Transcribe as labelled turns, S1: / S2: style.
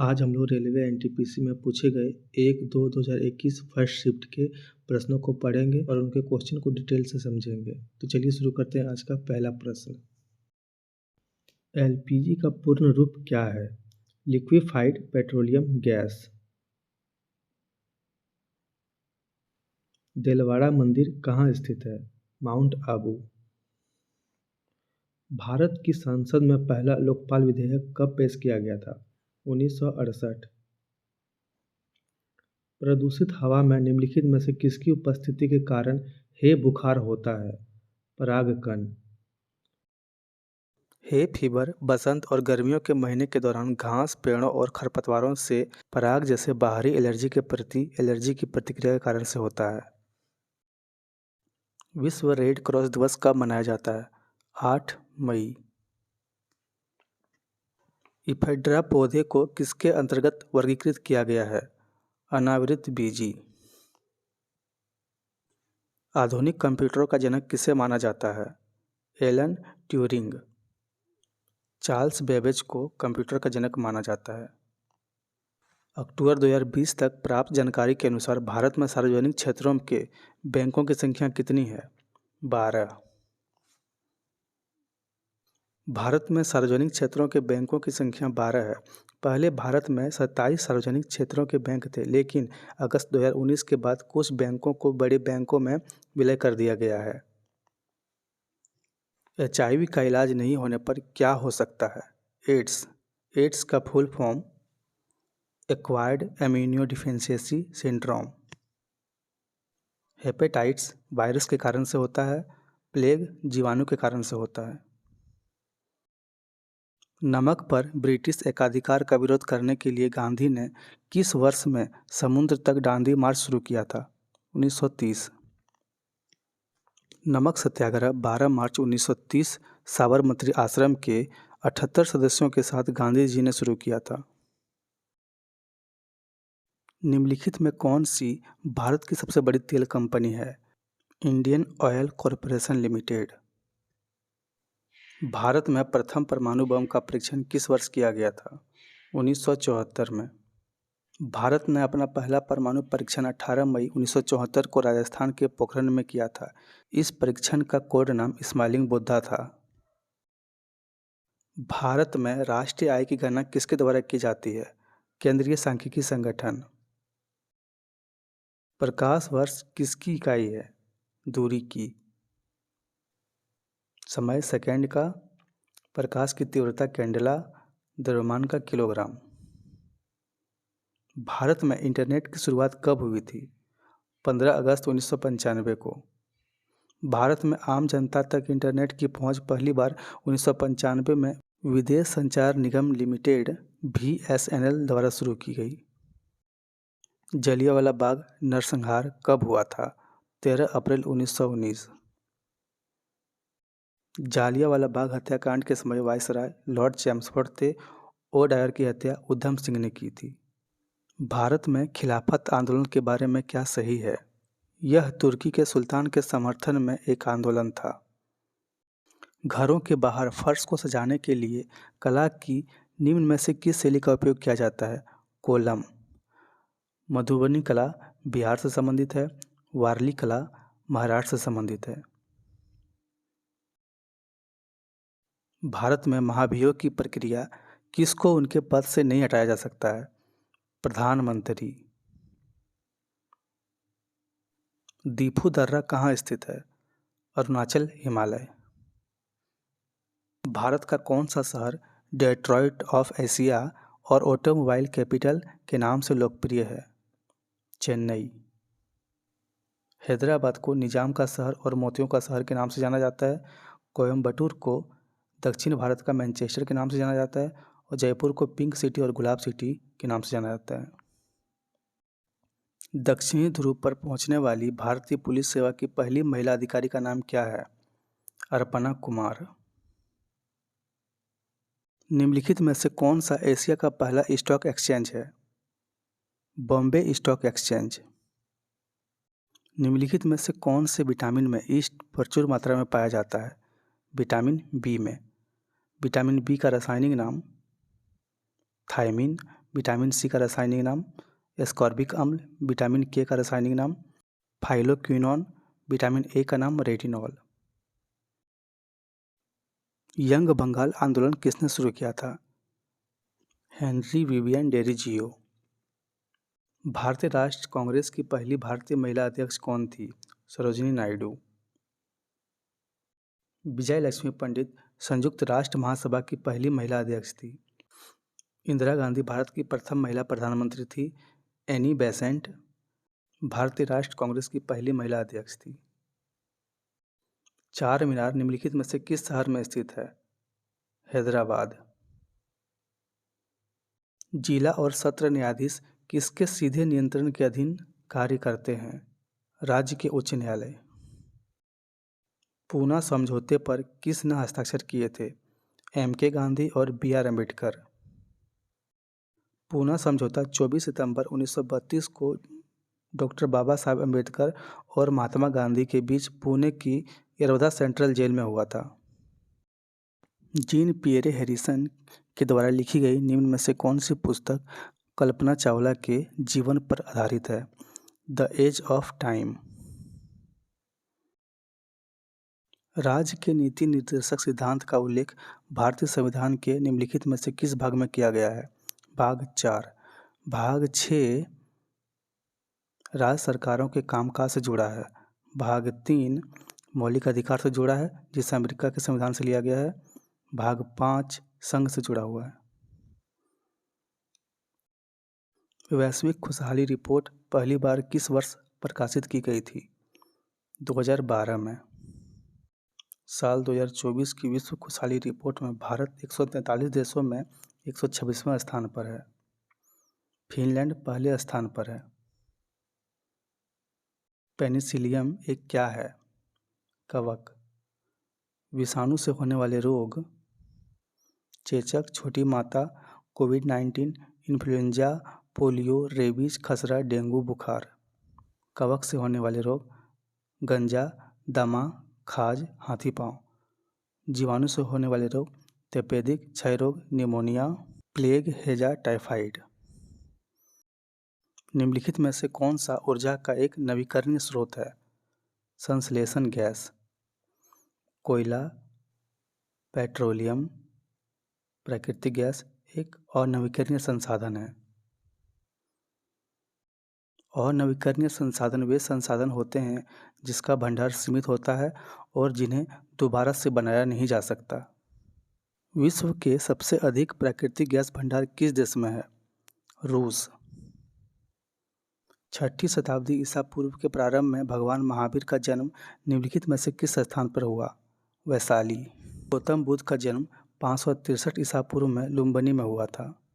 S1: आज हम लोग रेलवे एनटीपीसी में पूछे गए 1-2-2021 फर्स्ट शिफ्ट के प्रश्नों को पढ़ेंगे और उनके क्वेश्चन को डिटेल से समझेंगे। तो चलिए शुरू करते हैं आज का पहला प्रश्न। एलपीजी का पूर्ण रूप क्या है? Liquefied petroleum gas. देलवाड़ा मंदिर कहाँ स्थित है? माउंट आबू। भारत की संसद में पहला लोकपाल विधेयक कब पेश किया गया था? 1968। प्रदूषित हवा में निम्नलिखित में से किसकी उपस्थिति के कारण हे बुखार होता है? परागकण। हे फीवर बसंत और गर्मियों के महीने के दौरान घास, पेड़ों और खरपतवारों से पराग जैसे बाहरी एलर्जी के प्रति एलर्जी की प्रतिक्रिया के कारण से होता है। विश्व रेड क्रॉस दिवस कब मनाया जाता है? 8 मई। इफेड्रा पौधे को किसके अंतर्गत वर्गीकृत किया गया है? अनावृत बीजी। आधुनिक कंप्यूटरों का जनक किसे माना जाता है? Alan Turing. चार्ल्स बेबेज को कंप्यूटर का जनक माना जाता है। अक्टूबर 2020 तक प्राप्त जानकारी के अनुसार भारत में सार्वजनिक क्षेत्रों के बैंकों की संख्या कितनी है? 12। भारत में सार्वजनिक क्षेत्रों के बैंकों की संख्या 12 है। पहले भारत में 27 सार्वजनिक क्षेत्रों के बैंक थे, लेकिन अगस्त 2019 के बाद कुछ बैंकों को बड़े बैंकों में विलय कर दिया गया है। HIV का इलाज नहीं होने पर क्या हो सकता है? एड्स। एड्स का full form acquired immunodeficiency syndrome. Hepatitis virus के कारण से होता है, प्लेग जीवाणु के कारण से होता है। नमक पर ब्रिटिश एकाधिकार का विरोध करने के लिए गांधी ने किस वर्ष में समुद्र तक दांडी मार्च शुरू किया था? 1930। नमक सत्याग्रह 12 मार्च 1930 साबरमती आश्रम के 78 सदस्यों के साथ गांधी जी ने शुरू किया था। निम्नलिखित में कौन सी भारत की सबसे बड़ी तेल कंपनी है? Indian oil corporation limited. Bharat में प्रथम परमाणु बम का परीक्षण किस वर्ष किया गया था? 1974 में। भारत ने अपना पहला परमाणु परीक्षण 18 मई 1974 को राजस्थान के पोखरण में किया था। इस परीक्षण का कोड नाम स्माइलिंग बुद्धा था। भारत में राष्ट्रीय आय की गणना किसके द्वारा की जाती है? केंद्रीय सांख्यिकी संगठन। प्रकाश वर्ष किसकी इकाई है? दूरी की। समय सेकंड का। प्रकाश की तीव्रता कैंडेला। द्रव्यमान का किलोग्राम। भारत में इंटरनेट की शुरुआत कब हुई थी? 15 अगस्त 1995 को। भारत में आम जनता तक इंटरनेट की पहुंच पहली बार 1995 में विदेश संचार निगम लिमिटेड VSNL द्वारा शुरू की गई। जलियांवाला बाग नरसंहार कब हुआ था? 13 अप्रैल 1919। जालियांवाला बाग हत्याकांड के समय वायसराय लॉर्ड चैम्सफोर्ड थे। ओडायर की हत्या उधम सिंह ने की थी। भारत में खिलाफत आंदोलन के बारे में क्या सही है? यह तुर्की के सुल्तान के समर्थन में एक आंदोलन था। घरों के बाहर फर्श को सजाने के लिए कला की निम्न में से किस शैली का उपयोग किया जाता है? कोलम। मधुबनी कला बिहार से संबंधित है। वारली कला महाराष्ट्र से संबंधित है। भारत में महाभियोग की प्रक्रिया किसको उनके पद से नहीं हटाया जा सकता है? प्रधानमंत्री। दीफू दर्रा कहाँ स्थित है? अरुणाचल हिमालय। भारत का कौन सा शहर डेट्रॉइट ऑफ एशिया और ऑटोमोबाइल कैपिटल के नाम से लोकप्रिय है? चेन्नई। हैदराबाद को निजाम का शहर और मोतियों का शहर के नाम से जाना जाता है। कोयम्बटूर को दक्षिण भारत का मैनचेस्टर के नाम से जाना जाता है और जयपुर को पिंक सिटी और गुलाब सिटी के नाम से जाना जाता है। दक्षिणी ध्रुव पर पहुंचने वाली भारतीय पुलिस सेवा की पहली महिला अधिकारी का नाम क्या है? अर्पणा कुमार। निम्नलिखित में से कौन सा एशिया का पहला स्टॉक एक्सचेंज है? Bombay stock exchange. निम्नलिखित में से कौन से विटामिन में ईस्ट प्रचुर मात्रा में पाया जाता है? विटामिन बी में। विटामिन बी का रासायनिक नाम थायमिन, विटामिन सी का रासायनिक नाम, एस्कॉर्बिक अम्ल, विटामिन के का रासायनिक नाम, फाइलोक्विनोन, विटामिन ए का नाम रेटिनॉल। यंग बंगाल आंदोलन किसने शुरू किया था? Henry Vivian Derozio. Bharatiya Rashtriya Congress की पहली भारतीय महिला अध्यक्ष कौन थी? सरोजिनी नायडू। विजय लक्ष्मी पंडित संयुक्त राष्ट्र महासभा की पहली महिला अध्यक्ष थी। इंदिरा गांधी भारत की प्रथम महिला प्रधानमंत्री थी। एनी बेसेंट भारतीय राष्ट्रीय कांग्रेस की पहली महिला अध्यक्ष थी। चार मीनार निम्नलिखित में से किस शहर में स्थित है? हैदराबाद। जिला और सत्र न्यायाधीश किसके सीधे नियंत्रण के अधीन कार्य करते हैं? राज्य के उच्च न्यायालय। पूना समझौते पर किसने हस्ताक्षर किए थे? एम.के. गांधी और बी.आर. अम्बेडकर। पूना समझौता 24 सितंबर 1932 को डॉक्टर बाबा साहब अम्बेडकर और महात्मा गांधी के बीच पुणे की यरवदा सेंट्रल जेल में हुआ था। जीन पियरे हैरिसन के द्वारा लिखी गई निम्न में से कौन सी पुस्तक कल्पना चावला के जीवन पर आधारित है? The age of time. राज्य के नीति निर्देशक सिद्धांत का उल्लेख भारतीय संविधान के निम्नलिखित में से किस भाग में किया गया है? भाग 4। भाग 6 राज्य सरकारों के कामकाज से जुड़ा है। भाग 3 मौलिक अधिकार से जुड़ा है, जिसे अमेरिका के संविधान से लिया गया है। भाग 5 संघ से जुड़ा हुआ है। वैश्विक खुशहाली रिपोर्ट पहली बार किस वर्ष प्रकाशित की गई थी? 2012 में। साल 2024 की विश्व खुशहाली रिपोर्ट में भारत 143 देशों में 126वां स्थान पर है। फिनलैंड पहले स्थान पर है। पेनिसिलियम एक क्या है? कवक। विषाणु से होने वाले रोग चेचक, छोटी माता, कोविड-19, इन्फ्लुएंजा, पोलियो, रेबीज, खसरा, डेंगू बुखार। कवक से होने वाले रोग गंजा, दमा, खाज, हाथी पांव। जीवाणु से होने वाले रोग तपेदिक, क्षय रोग, निमोनिया, प्लेग, हैजा, टाइफाइड। निम्नलिखित में से कौन सा ऊर्जा का एक नवीकरणीय स्रोत है? संश्लेषण गैस। कोयला, पेट्रोलियम, प्राकृतिक गैस एक अनवीकरणीय संसाधन है। अनवीकरणीय संसाधन वे संसाधन होते हैं जिसका भंडार सीमित होता है और जिन्हें दोबारा से बनाया नहीं जा सकता। विश्व के सबसे अधिक प्राकृतिक गैस भंडार किस देश में है? रूस। 6ठी शताब्दी ईसा पूर्व के प्रारंभ में भगवान महावीर का जन्म निम्नलिखित में से किस स्थान पर हुआ? वैशाली। गौतम बुद्ध का जन्म 563 ईसा पूर्व में लुम्बिनी में हुआ था।